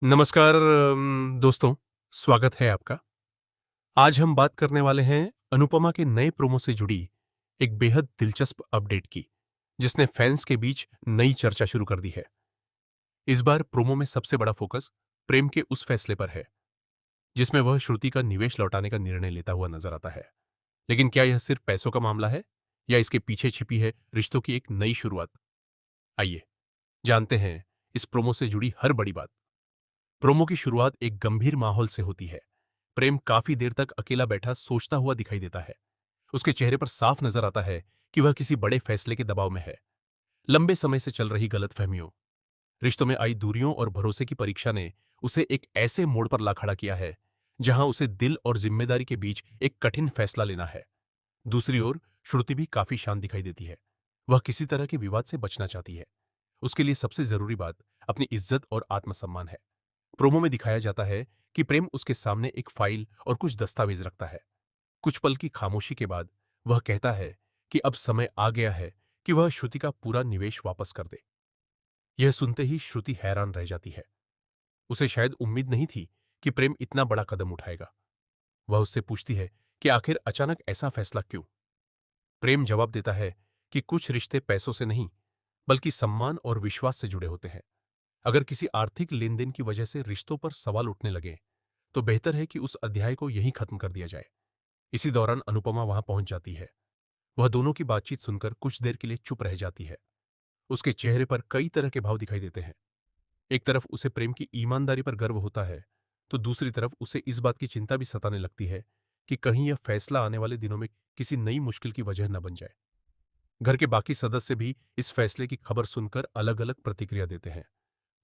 नमस्कार दोस्तों, स्वागत है आपका। आज हम बात करने वाले हैं अनुपमा के नए प्रोमो से जुड़ी एक बेहद दिलचस्प अपडेट की, जिसने फैंस के बीच नई चर्चा शुरू कर दी है। इस बार प्रोमो में सबसे बड़ा फोकस प्रेम के उस फैसले पर है, जिसमें वह श्रुति का निवेश लौटाने का निर्णय लेता हुआ नजर आता है। लेकिन क्या यह सिर्फ पैसों का मामला है या इसके पीछे छिपी है रिश्तों की एक नई शुरुआत? आइए जानते हैं इस प्रोमो से जुड़ी हर बड़ी बात। प्रोमो की शुरुआत एक गंभीर माहौल से होती है। प्रेम काफी देर तक अकेला बैठा सोचता हुआ दिखाई देता है। उसके चेहरे पर साफ नजर आता है कि वह किसी बड़े फैसले के दबाव में है। लंबे समय से चल रही गलतफहमियों, रिश्तों में आई दूरियों और भरोसे की परीक्षा ने उसे एक ऐसे मोड़ पर ला खड़ा किया है जहां उसे दिल और जिम्मेदारी के बीच एक कठिन फैसला लेना है। दूसरी ओर श्रुति भी काफी शांत दिखाई देती है। वह किसी तरह के विवाद से बचना चाहती है। उसके लिए सबसे जरूरी बात अपनी इज्जत और आत्मसम्मान है। प्रोमो में दिखाया जाता है कि प्रेम उसके सामने एक फाइल और कुछ दस्तावेज रखता है। कुछ पल की खामोशी के बाद वह कहता है कि अब समय आ गया है कि वह श्रुति का पूरा निवेश वापस कर दे। यह सुनते ही श्रुति हैरान रह जाती है। उसे शायद उम्मीद नहीं थी कि प्रेम इतना बड़ा कदम उठाएगा। वह उससे पूछती है कि आखिर अचानक ऐसा फैसला क्यों? प्रेम जवाब देता है कि कुछ रिश्ते पैसों से नहीं, बल्कि सम्मान और विश्वास से जुड़े होते हैं। अगर किसी आर्थिक लेन देन की वजह से रिश्तों पर सवाल उठने लगे तो बेहतर है कि उस अध्याय को यहीं खत्म कर दिया जाए। इसी दौरान अनुपमा वहां पहुंच जाती है। वह दोनों की बातचीत सुनकर कुछ देर के लिए चुप रह जाती है। उसके चेहरे पर कई तरह के भाव दिखाई देते हैं। एक तरफ उसे प्रेम की ईमानदारी पर गर्व होता है, तो दूसरी तरफ उसे इस बात की चिंता भी सताने लगती है कि कहीं यह फैसला आने वाले दिनों में किसी नई मुश्किल की वजह न बन जाए। घर के बाकी सदस्य भी इस फैसले की खबर सुनकर अलग अलग प्रतिक्रिया देते हैं।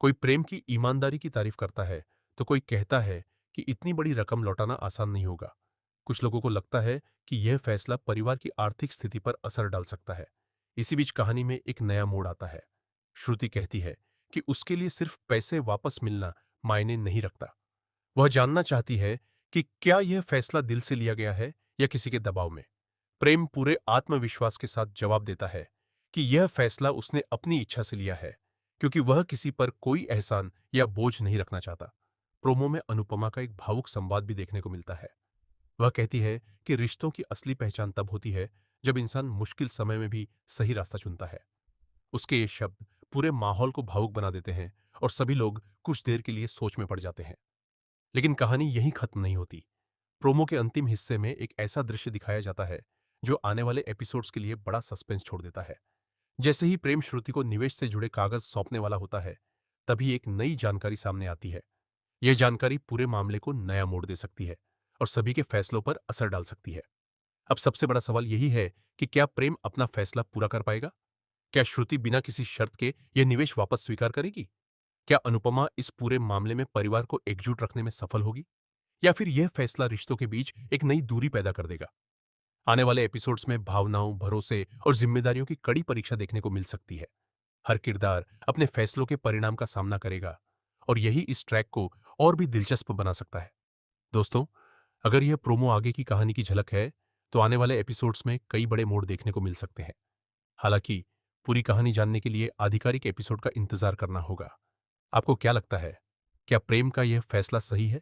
कोई प्रेम की ईमानदारी की तारीफ करता है, तो कोई कहता है कि इतनी बड़ी रकम लौटाना आसान नहीं होगा। कुछ लोगों को लगता है कि यह फैसला परिवार की आर्थिक स्थिति पर असर डाल सकता है। इसी बीच कहानी में एक नया मोड़ आता है। श्रुति कहती है कि उसके लिए सिर्फ पैसे वापस मिलना मायने नहीं रखता। वह जानना चाहती है कि क्या यह फैसला दिल से लिया गया है या किसी के दबाव में। प्रेम पूरे आत्मविश्वास के साथ जवाब देता है कि यह फैसला उसने अपनी इच्छा से लिया है, क्योंकि वह किसी पर कोई एहसान या बोझ नहीं रखना चाहता। प्रोमो में अनुपमा का एक भावुक संवाद भी देखने को मिलता है। वह कहती है कि रिश्तों की असली पहचान तब होती है जब इंसान मुश्किल समय में भी सही रास्ता चुनता है। उसके ये शब्द पूरे माहौल को भावुक बना देते हैं और सभी लोग कुछ देर के लिए सोच में पड़ जाते हैं। लेकिन कहानी यहीं खत्म नहीं होती। प्रोमो के अंतिम हिस्से में एक ऐसा दृश्य दिखाया जाता है जो आने वाले एपिसोड्स के लिए बड़ा सस्पेंस छोड़ देता है। जैसे ही प्रेम श्रुति को निवेश से जुड़े कागज सौंपने वाला होता है, तभी एक नई जानकारी सामने आती है। यह जानकारी पूरे मामले को नया मोड़ दे सकती है और सभी के फैसलों पर असर डाल सकती है। अब सबसे बड़ा सवाल यही है कि क्या प्रेम अपना फैसला पूरा कर पाएगा? क्या श्रुति बिना किसी शर्त के यह निवेश वापस स्वीकार करेगी? क्या अनुपमा इस पूरे मामले में परिवार को एकजुट रखने में सफल होगी, या फिर यह फैसला रिश्तों के बीच एक नई दूरी पैदा कर देगा? आने वाले एपिसोड्स में भावनाओं, भरोसे और जिम्मेदारियों की कड़ी परीक्षा देखने को मिल सकती है। हर किरदार अपने फैसलों के परिणाम का सामना करेगा और यही इस ट्रैक को और भी दिलचस्प बना सकता है। दोस्तों, अगर यह प्रोमो आगे की कहानी की झलक है, तो आने वाले एपिसोड्स में कई बड़े मोड़ देखने को मिल सकते हैं। हालांकि पूरी कहानी जानने के लिए आधिकारिक एपिसोड का इंतजार करना होगा। आपको क्या लगता है? क्या प्रेम का यह फैसला सही है?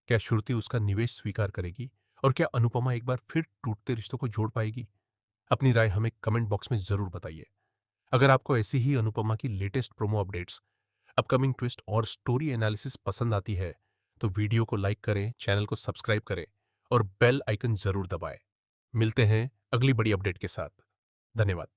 क्या श्रुति उसका निवेश स्वीकार करेगी? और क्या अनुपमा एक बार फिर टूटते रिश्तों को जोड़ पाएगी? अपनी राय हमें कमेंट बॉक्स में जरूर बताइए। अगर आपको ऐसी ही अनुपमा की latest promo updates, upcoming twist और स्टोरी एनालिसिस पसंद आती है, तो वीडियो को लाइक करें, चैनल को सब्सक्राइब करें और बेल आइकन जरूर दबाएं। मिलते हैं अगली बड़ी अपडेट के साथ। धन्यवाद।